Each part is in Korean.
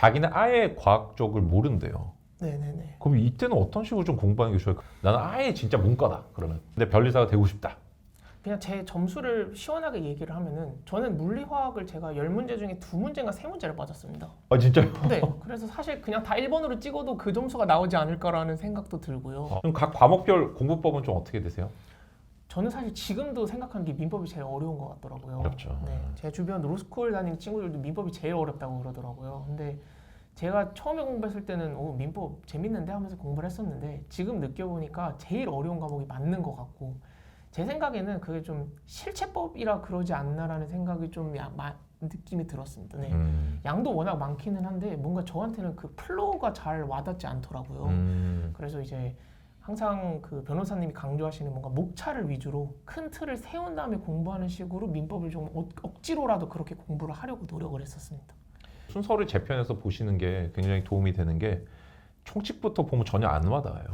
자기는 아예 과학 쪽을 모른대요. 네네네. 그럼 이때는 어떤 식으로 좀 공부하는 게 좋을까? 나는 아예 진짜 문과다. 그러면 근데 변리사가 되고 싶다. 그냥 제 점수를 시원하게 얘기를 하면은 저는 물리화학을 제가 10문제 중에 2문제인가 3문제를 맞았습니다. 아 진짜요? 네. 그래서 사실 그냥 다 1번으로 찍어도 그 점수가 나오지 않을까라는 생각도 들고요. 그럼 각 과목별 공부법은 좀 어떻게 되세요? 저는 사실 지금도 생각하는 게 민법이 제일 어려운 것 같더라고요. 어렵죠. 네. 제 주변 로스쿨 다니는 친구들도 민법이 제일 어렵다고 그러더라고요. 근데 제가 처음에 공부했을 때는 민법 재밌는데 하면서 공부를 했었는데 지금 느껴보니까 제일 어려운 과목이 맞는 것 같고 제 생각에는 그게 좀 실체법이라 그러지 않나라는 생각이 좀 느낌이 들었습니다. 네. 양도 워낙 많기는 한데 뭔가 저한테는 그 플로우가 잘 와닿지 않더라고요. 그래서 이제 항상 그 변호사님이 강조하시는 뭔가 목차를 위주로 큰 틀을 세운 다음에 공부하는 식으로 민법을 좀 억지로라도 그렇게 공부를 하려고 노력을 했었습니다. 순서를 재편해서 보시는 게 굉장히 도움이 되는 게 총칙부터 보면 전혀 안 와닿아요.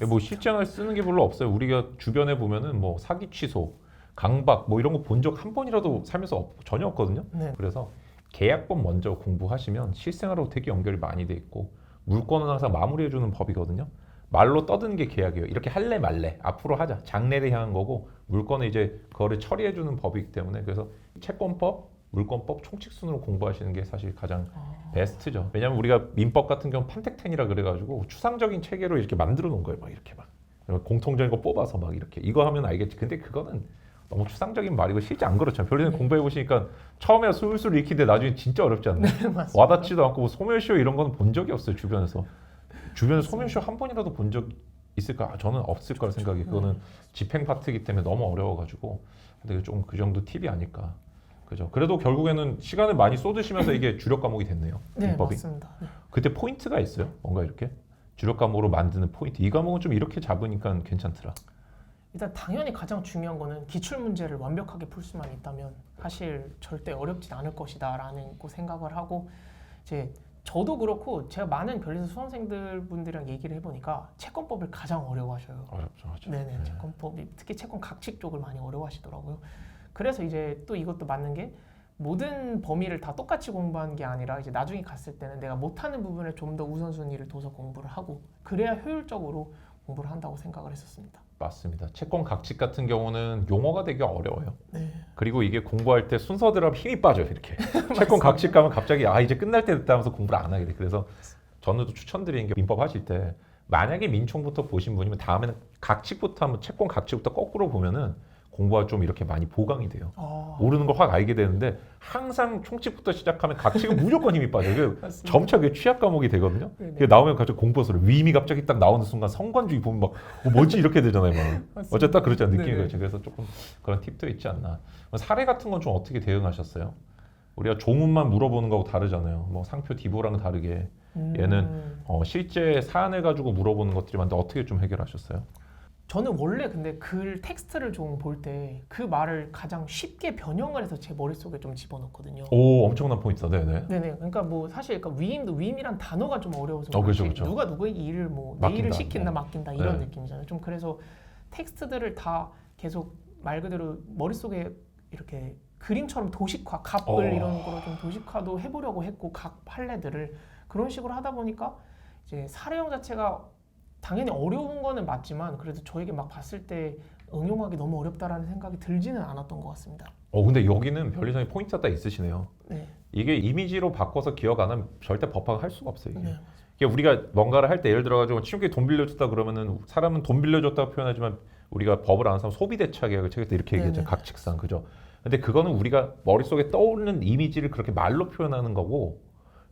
뭐 실생활 쓰는 게 별로 없어요. 우리가 주변에 보면은 뭐 사기 취소, 강박 뭐 이런 거 본 적 한 번이라도 살면서 전혀 없거든요. 네. 그래서 계약법 먼저 공부하시면 실생활하고 되게 연결이 많이 돼 있고 물권은 항상 마무리해주는 법이거든요. 말로 떠드는 게 계약이에요. 이렇게 할래 말래 앞으로 하자 장래를 향한 거고 물권은 이제 그거를 처리해주는 법이기 때문에 그래서 채권법, 물권법 총칙순으로 공부하시는 게 사실 가장 베스트죠. 왜냐하면 우리가 민법 같은 경우 판택텐이라 그래가지고 추상적인 체계로 이렇게 만들어 놓은 거예요. 막 이렇게 막 공통적인 거 뽑아서 막 이렇게 이거 하면 알겠지. 근데 그거는 너무 추상적인 말이고 실제 안 그렇잖아요. 별로 네. 공부해 보시니까 처음에 술술 익히는데 나중에 진짜 어렵지 않나요? 네, 맞습니다. 와닿지도 않고 뭐 소멸시효 이런 거는 본 적이 없어요. 주변에 소멸시효 한 번이라도 본 적 있을까? 저는 없을 거라 생각이. 그거는 집행 파트이기 때문에 너무 어려워가지고 근데 좀 그 정도 팁이 아닐까. 그죠. 그래도 결국에는 시간을 많이 쏟으시면서 이게 주력 과목이 됐네요. 네, 민법이. 맞습니다. 네. 그때 포인트가 있어요. 뭔가 이렇게 주력 과목으로 만드는 포인트. 이 과목은 좀 이렇게 잡으니까 괜찮더라. 일단 당연히 가장 중요한 거는 기출 문제를 완벽하게 풀 수만 있다면 사실 절대 어렵진 않을 것이다라는 거 생각을 하고 이제 저도 그렇고 제가 많은 변리사 수험생들 분들이랑 얘기를 해보니까 채권법을 가장 어려워하셔요. 어렵죠. 그렇죠. 네네. 채권법이 특히 채권 각칙 쪽을 많이 어려워하시더라고요. 그래서 이제 또 이것도 맞는 게 모든 범위를 다 똑같이 공부하는 게 아니라 이제 나중에 갔을 때는 내가 못하는 부분에 좀 더 우선순위를 둬서 공부를 하고 그래야 효율적으로 공부를 한다고 생각을 했었습니다. 맞습니다. 채권 각칙 같은 경우는 용어가 되게 어려워요. 네. 그리고 이게 공부할 때 순서대로 하면 힘이 빠져요. 이렇게 채권 각칙 가면 갑자기 이제 끝날 때 됐다 하면서 공부를 안 하게 돼. 그래서 저는 또 추천드리는 게 민법 하실 때 만약에 민총부터 보신 분이면 다음에는 각칙부터 한번 채권 각칙부터 거꾸로 보면은 공부가 좀 이렇게 많이 보강이 돼요. 모르는 걸 확 알게 되는데 항상 총칙부터 시작하면 각칙은 무조건 힘이 빠져요. 점차 그게 취약 과목이 되거든요. 그게 나오면 갑자기 공부해서 위임이 갑자기 딱 나오는 순간 성관주의 보면 막 뭐지 이렇게 되잖아요. 어쨌든 딱 그렇잖아요. 느낌이 네네. 그렇죠. 그래서 조금 그런 팁도 있지 않나. 사례 같은 건 좀 어떻게 대응하셨어요? 우리가 조문만 물어보는 거하고 다르잖아요. 뭐 상표 디보랑 다르게 얘는 실제 사안을 가지고 물어보는 것들이 많은데 어떻게 좀 해결하셨어요? 저는 원래 근데 글 텍스트를 좀 볼 때 그 말을 가장 쉽게 변형을 해서 제 머릿속에 좀 집어넣거든요. 오, 엄청난 포인트다. 네네. 네네. 그러니까 뭐 사실 그러니까 위임이란 단어가 좀 어려워서 그렇죠, 그렇지 그렇죠. 누가 누구의 일을 뭐 내 맡긴다. 일을 시킨다 맡긴다 이런 네. 느낌이잖아요. 좀 그래서 텍스트들을 다 계속 말 그대로 머릿속에 이렇게 그림처럼 도식화, 갑을 이런 거로 좀 도식화도 해보려고 했고 각 판례들을 그런 식으로 하다 보니까 이제 사례형 자체가 당연히 어려운 거는 맞지만 그래도 저에게 막 봤을 때 응용하기 너무 어렵다라는 생각이 들지는 않았던 것 같습니다. 근데 여기는 변리사님 포인트가 딱 있으시네요. 네. 이게 이미지로 바꿔서 기억 안 하면 절대 법학을 할 수가 없어요. 이게. 네. 이게 우리가 뭔가를 할 때 예를 들어가지고 친구께 돈 빌려줬다 그러면은 사람은 돈 빌려줬다고 표현하지만 우리가 법을 아는 사람 소비대차 계약을 책에서 이렇게 얘기했잖아요. 네네. 각칙상 그죠? 근데 그거는 우리가 머릿속에 떠오르는 이미지를 그렇게 말로 표현하는 거고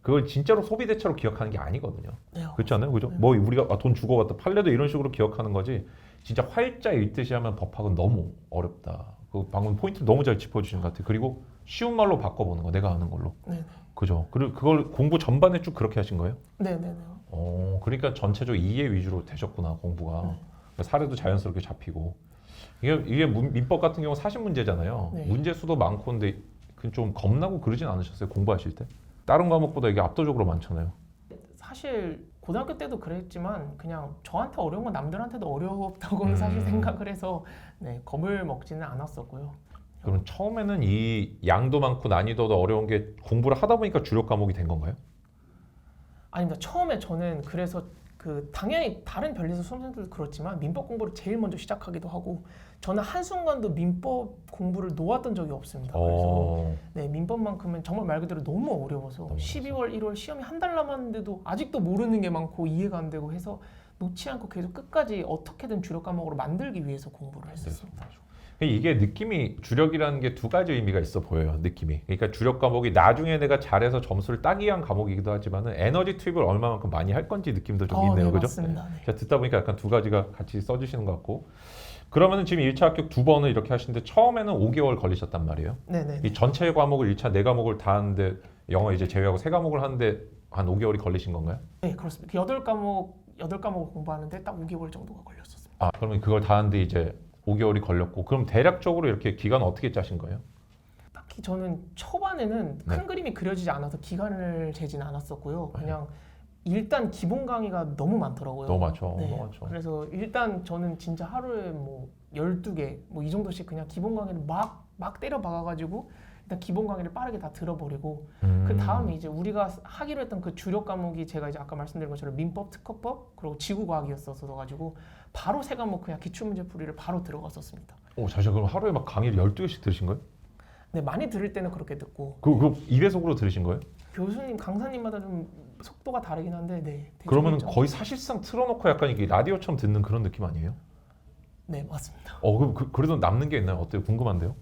그걸 진짜로 소비대차로 기억하는 게 아니거든요. 네. 그렇지 않아요? 그죠? 네. 뭐 우리가 돈 주고 갔다 판례도 이런 식으로 기억하는 거지 진짜 활자 읽듯이 하면 법학은 너무 어렵다. 그 방금 포인트 너무 잘 짚어주신 것 같아요. 그리고 쉬운 말로 바꿔보는 거 내가 아는 걸로. 네네. 그죠? 그리고 그걸 공부 전반에 쭉 그렇게 하신 거예요? 네네네. 그러니까 전체적으로 이해 위주로 되셨구나 공부가. 그러니까 사례도 자연스럽게 잡히고 이게 민법 같은 경우 사실 문제잖아요. 네. 문제 수도 많고 근데 좀 겁나고 그러진 않으셨어요? 공부하실 때? 다른 과목보다 이게 압도적으로 많잖아요. 사실 고등학교 때도 그랬지만 그냥 저한테 어려운 건 남들한테도 어렵다고는 사실 음. 생각을 해서 네, 겁을 먹지는 않았었고요. 그럼 처음에는 이 양도 많고 난이도도 어려운 게 공부를 하다 보니까 주력 과목이 된 건가요? 아닙니다. 처음에 저는 그래서 당연히 다른 변리사 수험생들도 그렇지만 민법 공부를 제일 먼저 시작하기도 하고 저는 한순간도 민법 공부를 놓았던 적이 없습니다. 그래서 네, 민법만큼은 정말 말 그대로 너무 어려워서 12월, 1월 시험이 한 달 남았는데도 아직도 모르는 게 많고 이해가 안 되고 해서 놓지 않고 계속 끝까지 어떻게든 주력 과목으로 만들기 위해서 공부를 했었습니다. 이게 느낌이 주력이라는 게 두 가지 의미가 있어 보여요. 느낌이. 그러니까 주력 과목이 나중에 내가 잘해서 점수를 따기 위한 과목이기도 하지만은 에너지 투입을 얼마만큼 많이 할 건지 느낌도 좀 있네요. 네, 그죠? 맞습니다. 네. 제가 듣다 보니까 약간 두 가지가 같이 써주시는 것 같고. 그러면은 지금 1차 합격 2번을 이렇게 하시는데 처음에는 5개월 걸리셨단 말이에요. 네네. 이 전체 과목을 1차 4과목을 다 하는데 영어 이제 제외하고 3과목을 하는데 한 5개월이 걸리신 건가요? 네, 그렇습니다. 8과목을 공부하는데 딱 5개월 정도가 걸렸었습니다. 아, 그러면 그걸 다 하는데 이제 5개월이 걸렸고 그럼 대략적으로 이렇게 기간은 어떻게 짜신 거예요? 딱히 저는 초반에는 네. 큰 그림이 그려지지 않아서 기간을 재지는 않았었고요. 그냥 일단 기본 강의가 너무 많더라고요. 너무 많죠. 네. 너무 많죠. 그래서 일단 저는 진짜 하루에 뭐 12개 뭐 이 정도씩 그냥 기본 강의를 막 때려 박아가지고 일단 기본 강의를 빠르게 다 들어버리고 그 다음에 이제 우리가 하기로 했던 그 주력 과목이 제가 이제 아까 말씀드린 것처럼 민법, 특허법 그리고 지구과학이었어서 가지고 바로 세 과목 그냥 기출문제풀이를 바로 들어갔었습니다. 오, 잠시만 그럼 하루에 막 강의를 12개씩 들으신 거예요? 네, 많이 들을 때는 그렇게 듣고 그거 2배속으로 들으신 거예요? 교수님, 강사님마다 좀 속도가 다르긴 한데 네. 그러면 대충 거의 사실상 틀어놓고 약간 이게 라디오처럼 듣는 그런 느낌 아니에요? 네, 맞습니다. 그럼 그래도 남는 게 있나요? 어때요? 궁금한데요?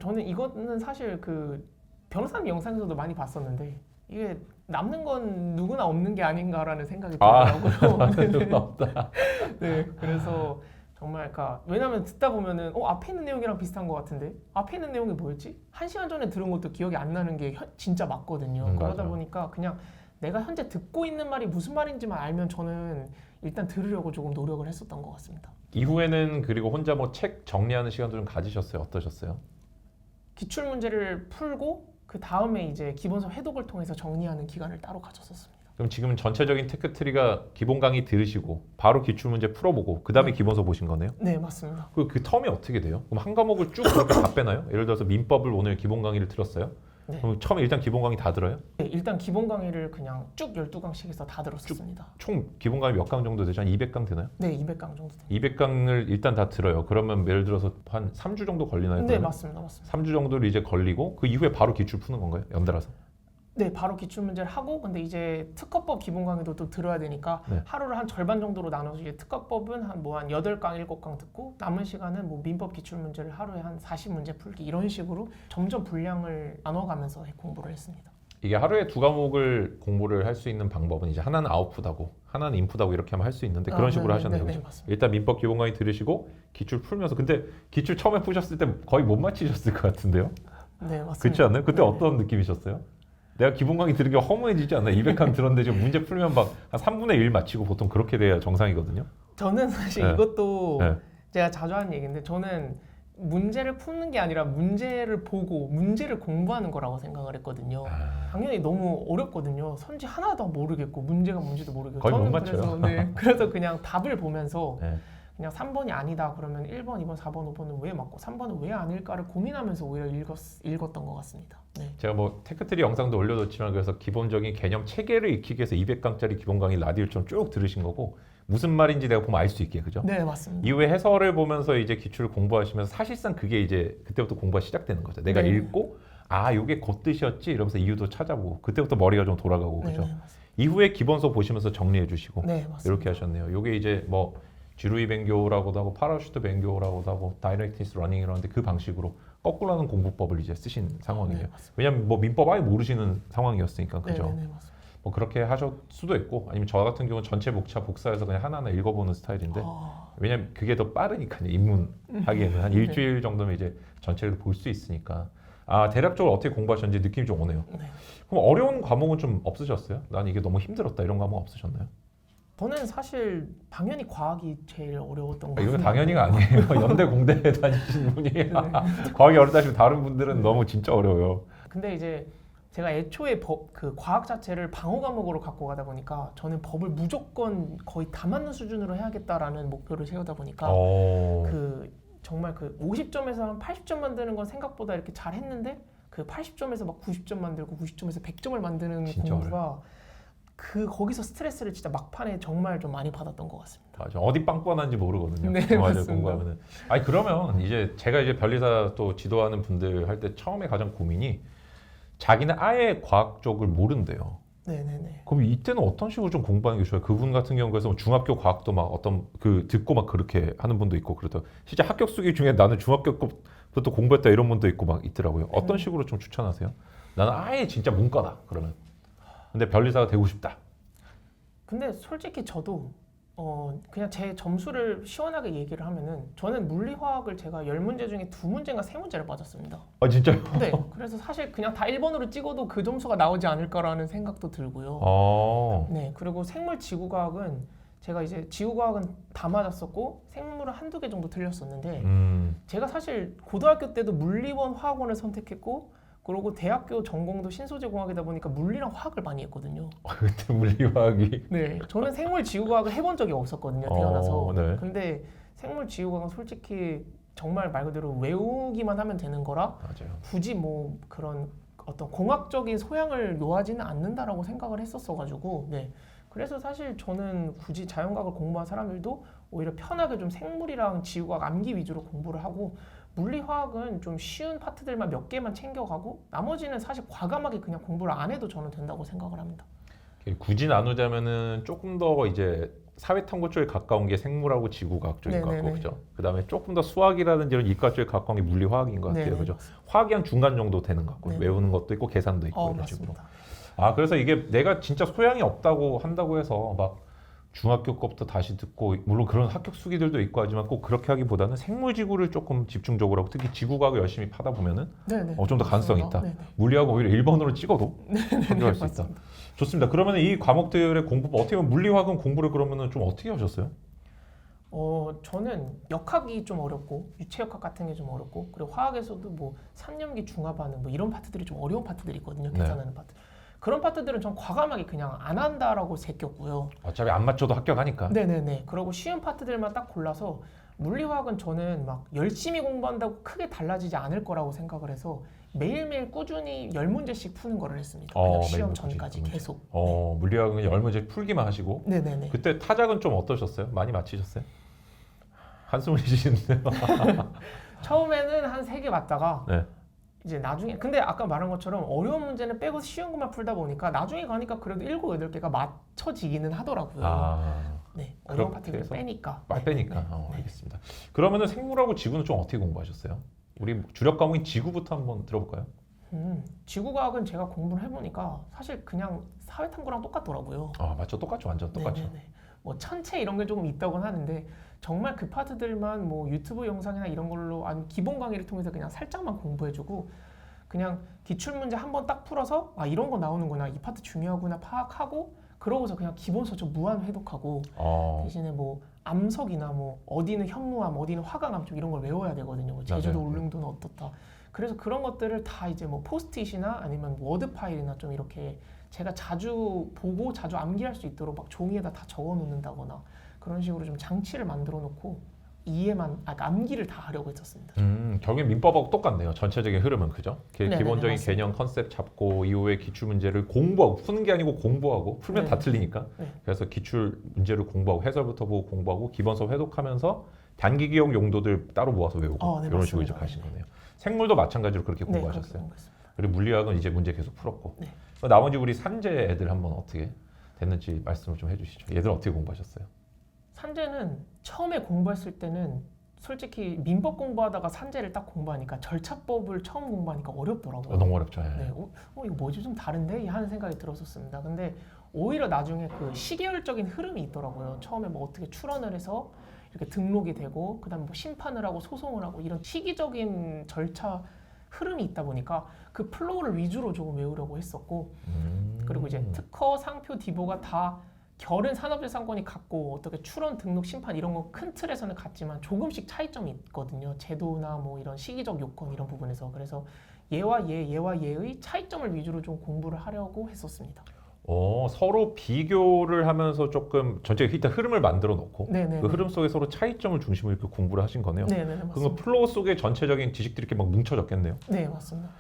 저는 이거는 사실 그 변호사님 영상에서도 많이 봤었는데 이게 남는 건 누구나 없는 게 아닌가라는 생각이 들더라고요. 없다. 네, 그래서 정말 그러니까 왜냐면 듣다 보면은 앞에 있는 내용이랑 비슷한 것 같은데 앞에 있는 내용이 뭐였지? 1시간 전에 들은 것도 기억이 안 나는 게 진짜 맞거든요. 그러다 맞아요. 보니까 그냥 내가 현재 듣고 있는 말이 무슨 말인지만 알면 저는 일단 들으려고 조금 노력을 했었던 것 같습니다. 이후에는 그리고 혼자 뭐 책 정리하는 시간도 좀 가지셨어요? 어떠셨어요? 기출 문제를 풀고 그 다음에 이제 기본서 회독을 통해서 정리하는 기간을 따로 가졌었습니다. 그럼 지금 전체적인 테크트리가 기본 강의 들으시고 바로 기출 문제 풀어보고 그 다음에 네. 기본서 보신 거네요? 네, 맞습니다. 그 텀이 어떻게 돼요? 그럼 한 과목을 쭉 그렇게 다 빼나요? 예를 들어서 민법을 오늘 기본 강의를 들었어요? 네. 그럼 처음에 일단 기본 강의 다 들어요? 네, 일단 기본 강의를 그냥 쭉 12강씩 해서 다 들었었습니다. 총 기본 강의 몇 강 정도 되죠? 한 200강 되나요? 네, 200강 정도 됩니다. 200강을 일단 다 들어요. 그러면 예를 들어서 한 3주 정도 걸리나요? 네, 그러면? 맞습니다. 3주 정도를 이제 걸리고 그 이후에 바로 기출 푸는 건가요? 연달아서? 네, 바로 기출 문제를 하고 근데 이제 특허법 기본 강의도 또 들어야 되니까 네. 하루를 한 절반 정도로 나눠서 이제 특허법은 한 8강, 7강 듣고 남은 시간은 뭐 민법 기출 문제를 하루에 한 40문제 풀기 이런 식으로 점점 분량을 나눠가면서 공부를 했습니다. 이게 하루에 두 과목을 공부를 할 수 있는 방법은 이제 하나는 아웃풋하고 하나는 인풋하고 이렇게 하면 할 수 있는데 그런 식으로 하셨네요. 네, 그죠? 맞습니다. 일단 민법 기본 강의 들으시고 기출 풀면서 근데 기출 처음에 푸셨을 때 거의 못 맞히셨을 것 같은데요? 네, 맞습니다. 그렇지 않나요? 그때 네. 어떤 느낌이셨어요? 내가 기본 강의 들으기 허무해지지 않나요? 200강 들었는데 지금 문제 풀면 막 한 3분의 1 맞히고 보통 그렇게 돼야 정상이거든요. 저는 사실 네. 이것도 네. 제가 자주 하는 얘기인데 저는 문제를 푸는 게 아니라 문제를 보고 문제를 공부하는 거라고 생각을 했거든요. 당연히 너무 어렵거든요. 선지 하나도 모르겠고 문제가 뭔지도 모르겠고 거의 못 저는 맞춰요. 그래서 그냥 답을 보면서 네. 그냥 3번이 아니다 그러면 1번, 2번, 4번, 5번은 왜 맞고 3번은 왜 아닐까를 고민하면서 오히려 읽었던 것 같습니다. 네. 제가 뭐 테크트리 영상도 올려뒀지만 그래서 기본적인 개념 체계를 익히기 위해서 200강짜리 기본 강의 라디오처럼 쭉 들으신 거고 무슨 말인지 내가 보면 알 수 있게 그죠? 네, 맞습니다. 이후에 해설을 보면서 이제 기출을 공부하시면서 사실상 그게 이제 그때부터 공부가 시작되는 거죠. 내가 네. 읽고 이게 그 뜻이었지 이러면서 이유도 찾아보고 그때부터 머리가 좀 돌아가고 네, 그죠? 네, 맞습니다. 이후에 기본서 보시면서 정리해 주시고 네, 맞습니다. 이렇게 하셨네요. 요게 이제 뭐 지루이 뱅교라고도 하고 파라슈트 뱅교라고도 하고 다이렉티스 러닝이라는데 그 방식으로 거꾸로 하는 공부법을 이제 쓰신 상황이에요. 네, 맞습니다. 왜냐면 뭐 민법 아예 모르시는 상황이었으니까 그죠? 네, 네, 맞습니다. 뭐 그렇게 하실 수도 있고 아니면 저 같은 경우는 전체 목차 복사해서 그냥 하나하나 읽어보는 스타일인데 왜냐면 그게 더 빠르니까요. 입문하기에는 한 일주일 정도면 이제 전체를 볼 수 있으니까 대략적으로 어떻게 공부하셨는지 느낌이 좀 오네요. 네. 그럼 어려운 과목은 좀 없으셨어요? 난 이게 너무 힘들었다 이런 과목 없으셨나요? 저는 사실 당연히 과학이 제일 어려웠던 것 이거 같아요. 당연히가 아니에요. 연대 공대에 다니신 분이 과학이 어렵다 하시면 다른 분들은 너무 진짜 어려워요. 근데 이제 제가 애초에 그 과학 자체를 방어 과목으로 갖고 가다 보니까 저는 법을 무조건 거의 다 맞는 수준으로 해야겠다라는 목표를 세우다 보니까 그 정말 그 50점에서 한 80점 만드는 건 생각보다 이렇게 잘 했는데 그 80점에서 막 90점 만들고 90점에서 100점을 만드는 진짜 공부가 거기서 스트레스를 진짜 막판에 정말 좀 많이 받았던 것 같습니다. 맞아. 어디 빵꾸가 난지 모르거든요. 네, 맞아요. 맞습니다. 공부하면은. 아니 그러면 이제 제가 이제 변리사 또 지도하는 분들 할 때 처음에 가장 고민이 자기는 아예 과학 쪽을 모른대요. 네네네. 그럼 이때는 어떤 식으로 좀 공부하는 게 좋아요? 그분 같은 경우에서 중학교 과학도 막 어떤 그 듣고 막 그렇게 하는 분도 있고 그러다 실제 합격 수기 중에 나는 중학교부터 공부했다 이런 분도 있고 막 있더라고요. 어떤 식으로 좀 추천하세요? 나는 아예 진짜 문과다 그러면. 근데 변리사가 되고 싶다. 근데 솔직히 저도 그냥 제 점수를 시원하게 얘기를 하면은 저는 물리화학을 제가 10문제 중에 2문제인가 3문제를 맞았습니다. 아 진짜요? 네. 그래서 사실 그냥 다 1번으로 찍어도 그 점수가 나오지 않을까라는 생각도 들고요. 네. 그리고 생물지구과학은 제가 이제 지구과학은 다 맞았었고 생물은 한두 개 정도 틀렸었는데 제가 사실 고등학교 때도 물리원 화학원을 선택했고 그리고 대학교 전공도 신소재공학이다 보니까 물리랑 화학을 많이 했거든요. 그때 물리화학이. 네, 저는 생물지구과학을 해본 적이 없었거든요, 태어나서. 네. 근데 생물지구과학은 솔직히 정말 말 그대로 외우기만 하면 되는 거라 맞아요. 굳이 뭐 그런 어떤 공학적인 소양을 요하지는 않는다라고 생각을 했었어가지고, 네. 그래서 사실 저는 굳이 자연과학을 공부한 사람들도 오히려 편하게 좀 생물이랑 지구과학 암기 위주로 공부를 하고 물리화학은 좀 쉬운 파트들만 몇 개만 챙겨가고 나머지는 사실 과감하게 그냥 공부를 안 해도 저는 된다고 생각을 합니다. 굳이 나누자면은 조금 더 이제 사회탐구 쪽에 가까운 게 생물하고 지구과학 쪽인 것 같고 네네네. 그죠? 그다음에 조금 더 수학이라든지 이런 이과 쪽에 가까운 게 물리화학인 것 같아요. 네네. 그죠? 화학이 한 중간 정도 되는 것 같고 네네. 외우는 것도 있고 계산도 있고 이런 식으로. 맞습니다. 아 그래서 이게 내가 진짜 소양이 없다고 한다고 해서 막 중학교 거부터 다시 듣고 물론 그런 합격 수기들도 있고 하지만 꼭 그렇게 하기보다는 생물지구를 조금 집중적으로 하고 특히 지구과학을 열심히 파다 보면은 네네. 좀 더 가능성이 있다. 네네. 물리학은 오히려 1번으로 찍어도 합격할 수 있다. 맞습니다. 좋습니다. 그러면 이 과목들의 공부 어떻게 보면 물리학은 공부를 그러면은 좀 어떻게 하셨어요? 저는 역학이 좀 어렵고 유체역학 같은 게 좀 어렵고 그리고 화학에서도 뭐 삼염기 중화반응 뭐 이런 파트들이 좀 어려운 파트들이 있거든요. 네. 계산하는 파트. 그런 파트들은 전 과감하게 그냥 안 한다라고 제꼈고요. 어차피 안 맞춰도 합격하니까. 네네네. 그리고 쉬운 파트들만 딱 골라서 물리화학은 저는 막 열심히 공부한다고 크게 달라지지 않을 거라고 생각을 해서 매일매일 꾸준히 10문제씩 푸는 거를 했습니다. 그냥 시험 매일매일 전까지 꾸준히 계속. 물리학은 열문제 풀기만 하시고. 네네네. 그때 타작은 좀 어떠셨어요? 많이 맞히셨어요? 한숨을 쉬시는데요. 처음에는 한 3개 맞다가 네. 이제 나중에 근데 아까 말한 것처럼 어려운 문제는 빼고 쉬운 것만 풀다 보니까 나중에 가니까 그래도 7, 8개가 맞춰지기는 하더라고요. 네, 어려운 그렇게 파트를 해서 빼니까. 많이 빼니까. 네. 알겠습니다. 그러면은 생물하고 지구는 좀 어떻게 공부하셨어요? 우리 주력 과목인 지구부터 한번 들어볼까요? 지구과학은 제가 공부를 해보니까 사실 그냥 사회탐구랑 똑같더라고요. 맞죠. 똑같죠. 완전 똑같죠. 네네네. 뭐 천체 이런 게 조금 있다고는 하는데 정말 그 파트들만 뭐 유튜브 영상이나 이런 걸로 아니면 기본 강의를 통해서 그냥 살짝만 공부해주고 그냥 기출문제 한 번 딱 풀어서 이런 거 나오는구나 이 파트 중요하구나 파악하고 그러고서 그냥 기본 서적 무한 회독하고 대신에 뭐 암석이나 뭐 어디는 현무암 어디는 화강암 좀 이런 걸 외워야 되거든요. 뭐 제주도 맞아요. 울릉도는 어떻다. 그래서 그런 것들을 다 이제 뭐 포스트잇이나 아니면 워드 파일이나 좀 이렇게 제가 자주 보고 자주 암기할 수 있도록 막 종이에다 다 적어 놓는다거나 그런 식으로 좀 장치를 만들어 놓고 암기를 다 하려고 했었습니다. 결국엔 민법하고 똑같네요. 전체적인 흐름은 그죠? 네네네, 기본적인 맞습니다. 개념 컨셉 잡고 이후에 기출 문제를 공부하고 푸는 게 아니고 공부하고 풀면 다 네네. 틀리니까. 네. 그래서 기출 문제를 공부하고 해설부터 보고 공부하고 기본 수업 회독하면서 단기 기억 용도들 따로 모아서 외우고 네, 이런 식으로 이제 맞습니다. 가신 거네요. 생물도 마찬가지로 그렇게 네, 공부하셨어요. 그렇게 공부했습니다. 그리고 물리학은 이제 문제 계속 풀었고. 네. 나머지 우리 산재 애들 한번 어떻게 됐는지 말씀을 좀 해주시죠. 얘들 어떻게 공부하셨어요? 산재는 처음에 공부했을 때는 솔직히 민법 공부하다가 산재를 딱 공부하니까 절차법을 처음 공부하니까 어렵더라고요. 너무 어렵죠. 네, 이거 뭐지 좀 다른데 하는 생각이 들었었습니다. 근데 오히려 나중에 그 시계열적인 흐름이 있더라고요. 처음에 뭐 어떻게 출원을 해서 이렇게 등록이 되고 그다음에 뭐 심판을 하고 소송을 하고 이런 시기적인 절차 흐름이 있다 보니까 그 플로우를 위주로 조금 외우려고 했었고 그리고 이제 특허, 상표, 디보가 다 결은 산업재산권이 같고 어떻게 출원, 등록, 심판 이런 거 큰 틀에서는 같지만 조금씩 차이점이 있거든요. 제도나 뭐 이런 시기적 요건 이런 부분에서 그래서 얘와 얘의 차이점을 위주로 좀 공부를 하려고 했었습니다. 서로 비교를 하면서 조금 전체 일단 흐름을 만들어 놓고 네네. 그 흐름 속에 서로 차이점을 중심으로 이렇게 공부를 하신 거네요. 네네 그러면 맞습니다. 플로우 속에 전체적인 지식들이 이렇게 막 뭉쳐졌겠네요. 네 맞습니다.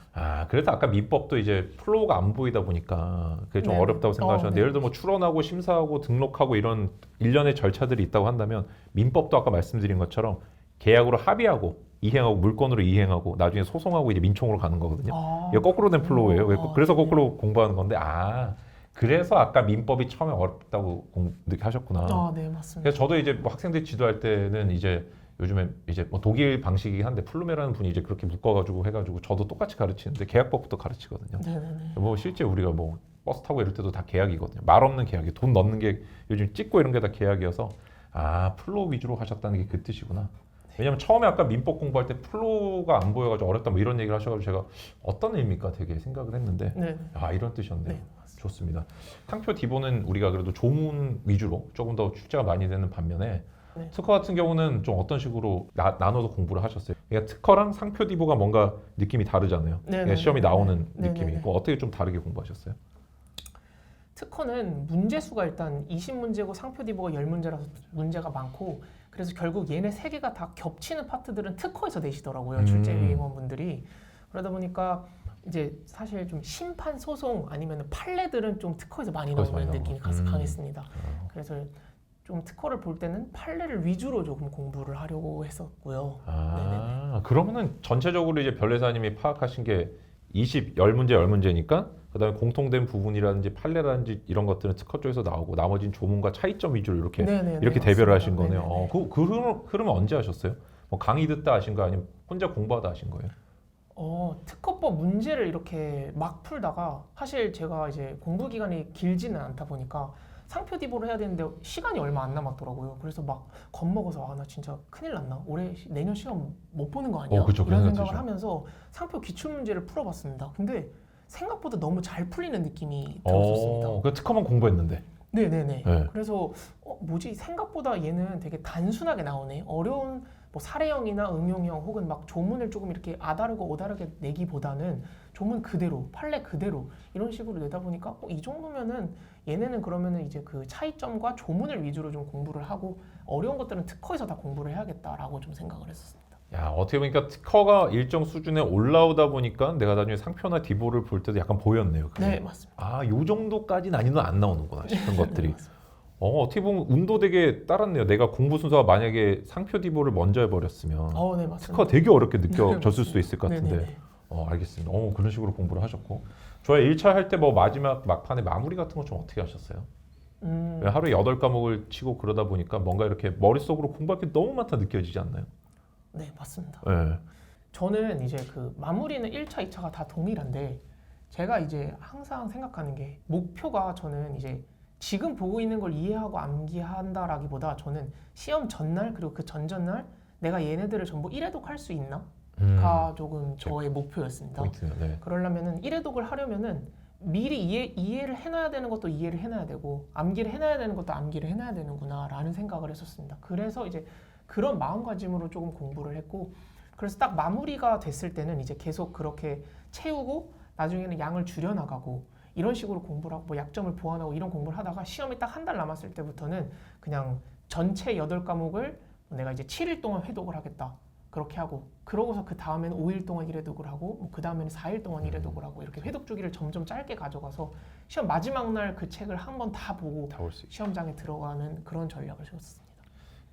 그래서 아까 민법도 이제 플로우가 안 보이다 보니까 그게 좀 네네. 어렵다고 생각하셨는데 네. 예를 들어 뭐 출원하고 심사하고 등록하고 이런 일련의 절차들이 있다고 한다면 민법도 아까 말씀드린 것처럼 계약으로 합의하고 이행하고 물권으로 이행하고 나중에 소송하고 이제 민총으로 가는 거거든요. 이게 거꾸로 된 플로우예요. 그래서 네네. 거꾸로 공부하는 건데 그래서 아까 민법이 처음에 어렵다고 하셨구나. 네 맞습니다. 그래서 저도 이제 뭐 학생들 지도할 때는 이제 요즘에 이제 뭐 독일 방식이긴 한데 플루메라는 분이 이제 그렇게 묶어가지고 해가지고 저도 똑같이 가르치는데 계약법부터 가르치거든요. 네네네. 뭐 실제 우리가 뭐 버스 타고 이럴 때도 다 계약이거든요. 말 없는 계약이 돈 넣는 게 요즘 찍고 이런 게 다 계약이어서 플로우 위주로 하셨다는 게 그 뜻이구나. 왜냐면 처음에 아까 민법 공부할 때 플로우가 안 보여가지고 어렵다 뭐 이런 얘기를 하셔가지고 제가 어떤 의미일까 되게 생각을 했는데 네. 이런 뜻이었네요. 네. 좋습니다. 상표 디보는 우리가 그래도 조문 위주로 조금 더 출제가 많이 되는 반면에 네. 특허 같은 경우는 좀 어떤 식으로 나눠서 공부를 하셨어요? 그러니까 특허랑 상표 디보가 뭔가 느낌이 다르잖아요. 그러니까 시험이 나오는 느낌이. 그거 어떻게 좀 다르게 공부하셨어요? 특허는 문제수가 일단 20문제고 상표 디보가 10문제라서 문제가 많고 그래서 결국 얘네 세 개가 다 겹치는 파트들은 특허에서 내시더라고요. 출제위원분들이. 그러다 보니까 이제 사실 좀 심판 소송 아니면 판례들은 좀 특허에서 많이 나오는 느낌이 강했습니다. 그래서 좀 특허를 볼 때는 판례를 위주로 조금 공부를 하려고 했었고요. 그러면은 전체적으로 이제 변레사님이 파악하신 게 10문제 10문제니까 그다음에 공통된 부분이라든지 판례라든지 이런 것들은 특허 쪽에서 나오고 나머지는 조문과 차이점 위주로 이렇게 대별을 하신 거네요. 그 흐름은 언제 하셨어요? 뭐 강의 듣다 하신 거 아니면 혼자 공부하다 하신 거예요? 특허법 문제를 이렇게 막 풀다가 사실 제가 이제 공부 기간이 길지는 않다 보니까 상표 디보를 해야 되는데 시간이 얼마 안 남았더라고요. 그래서 막 겁먹어서 나 진짜 큰일 났나? 내년 시험 못 보는 거 아니야? 그쵸, 이런 생각을 하면서 상표 기출 문제를 풀어봤습니다. 근데 생각보다 너무 잘 풀리는 느낌이 들었었습니다. 그 특허만 공부했는데. 네네네. 네. 그래서 뭐지 생각보다 얘는 되게 단순하게 나오네. 어려운 뭐 사례형이나 응용형 혹은 막 조문을 조금 이렇게 아다르고 오다르게 내기보다는 조문 그대로 판례 그대로 이런 식으로 내다 보니까 이 정도면은 얘네는 그러면은 이제 그 차이점과 조문을 위주로 좀 공부를 하고 어려운 것들은 특허에서 다 공부를 해야겠다라고 좀 생각을 했었습니다. 어떻게 보니까 특허가 일정 수준에 올라오다 보니까 내가 나중에 상표나 디보를 볼 때도 약간 보였네요. 그게. 네 맞습니다. 요 정도까지 난이도는 안 나오는구나 싶은 것들이. 네, 맞습니다. 어떻게 보면 운도 되게 따랐네요. 내가 공부 순서가 만약에 상표 디보를 먼저 해버렸으면 네 맞습니다. 특허 되게 어렵게 느껴졌을 맞습니다. 수도 있을 것 같은데. 네네네. 알겠습니다. 그런 식으로 공부를 하셨고. 저의 1차 할 때 뭐 마지막 막판에 마무리 같은 거 좀 어떻게 하셨어요? 하루에 8과목을 치고 그러다 보니까 뭔가 이렇게 머릿속으로 공부할 게 너무 많다 느껴지지 않나요? 네 맞습니다. 네. 저는 이제 그 마무리는 1차, 2차가 다 동일한데 제가 이제 항상 생각하는 게 목표가 저는 이제 지금 보고 있는 걸 이해하고 암기한다라기보다 저는 시험 전날 그리고 그 전전날 내가 얘네들을 전부 1회독 할 수 있나? 가 조금 저의 목표였습니다. 포인트네요. 네. 그러려면은 1회독을 하려면은 미리 이해를 해놔야 되는 것도 이해를 해놔야 되고 암기를 해놔야 되는 것도 암기를 해놔야 되는구나라는 생각을 했었습니다. 그래서 이제 그런 마음가짐으로 조금 공부를 했고 그래서 딱 마무리가 됐을 때는 이제 계속 그렇게 채우고 나중에는 양을 줄여나가고 이런 식으로 공부를 하고 뭐 약점을 보완하고 이런 공부를 하다가 시험이 딱 한 달 남았을 때부터는 그냥 전체 8과목을 내가 이제 7일 동안 회독을 하겠다. 그렇게 하고 그러고서 그 다음에는 5일 동안 1회독을 하고 그 다음에는 4일 동안 1회독을 하고 이렇게 회독 주기를 점점 짧게 가져가서 시험 마지막 날 그 책을 한 번 다 보고 시험장에 들어가는 그런 전략을 세웠습니다.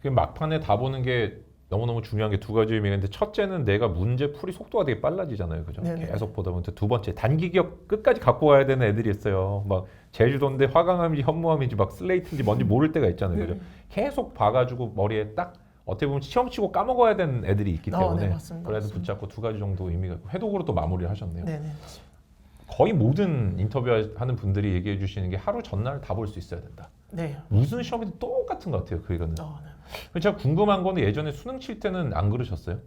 그 막판에 다 보는 게 너무너무 중요한 게 두 가지 의미가 있는데 첫째는 내가 문제 풀이 속도가 되게 빨라지잖아요. 그죠? 네네. 계속 보다 보면 두 번째 단기 기억 끝까지 갖고 와야 되는 애들이 있어요. 막 제주도인데 화강암인지 현무암인지 막 슬레이트인지 뭔지 모를 때가 있잖아요. 그죠? 계속 봐가지고 머리에 딱 어떻게 보면 시험 치고 까먹어야 되는 애들이 있기 때문에 네, 맞습니다. 그래도 붙잡고 두 가지 정도 의미가 있고 회독으로 또 마무리를 하셨네요. 네네. 거의 모든 인터뷰하는 분들이 얘기해 주시는 게 하루 전날 다 볼 수 있어야 된다. 네. 무슨 시험이든 똑같은 것 같아요. 그 이거는. 네. 제가 궁금한 거는 예전에 수능 칠 때는 안 그러셨어요?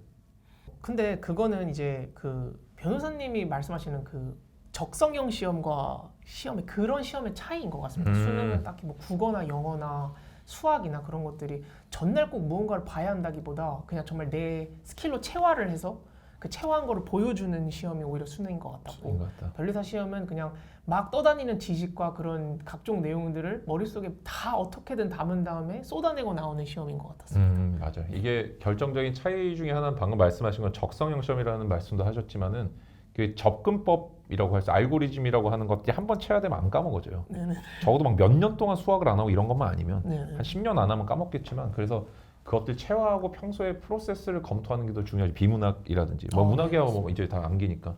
근데 그거는 이제 그 변호사님이 말씀하시는 그 적성형 시험과 시험의 그런 시험의 차이인 것 같습니다. 수능은 딱히 뭐 국어나 영어나 수학이나 그런 것들이 전날 꼭 무언가를 봐야 한다기보다 그냥 정말 내 스킬로 체화를 해서 그 체화한 거를 보여주는 시험이 오히려 수능인 것 같았고 것 같다. 변리사 시험은 그냥 막 떠다니는 지식과 그런 각종 내용들을 머릿속에 다 어떻게든 담은 다음에 쏟아내고 나오는 시험인 것 같았습니다. 맞아. 이게 결정적인 차이 중에 하나는 방금 말씀하신 건 적성형 시험이라는 말씀도 하셨지만은 그 접근법이라고 해서 알고리즘이라고 하는 것들이 한 번 체화되면 안 까먹어져요. 네네. 적어도 막 몇 년 동안 수학을 안 하고 이런 것만 아니면 네네. 한 10년 안 하면 까먹겠지만 그래서 그것들 체화하고 평소에 프로세스를 검토하는 게 더 중요하지. 비문학이라든지 뭐 문학이야 뭐 이제 다 암기니까.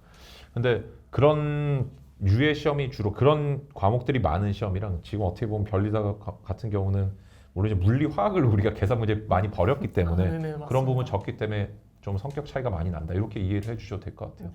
근데 그런 유예 시험이 주로 그런 과목들이 많은 시험이랑 지금 어떻게 보면 변리사 같은 경우는 물론 이제 물리 화학을 우리가 계산 문제 많이 버렸기 때문에 네네, 그런 맞습니다. 부분 적기 때문에 좀 성격 차이가 많이 난다. 이렇게 이해를 해주셔도 될 것 같아요.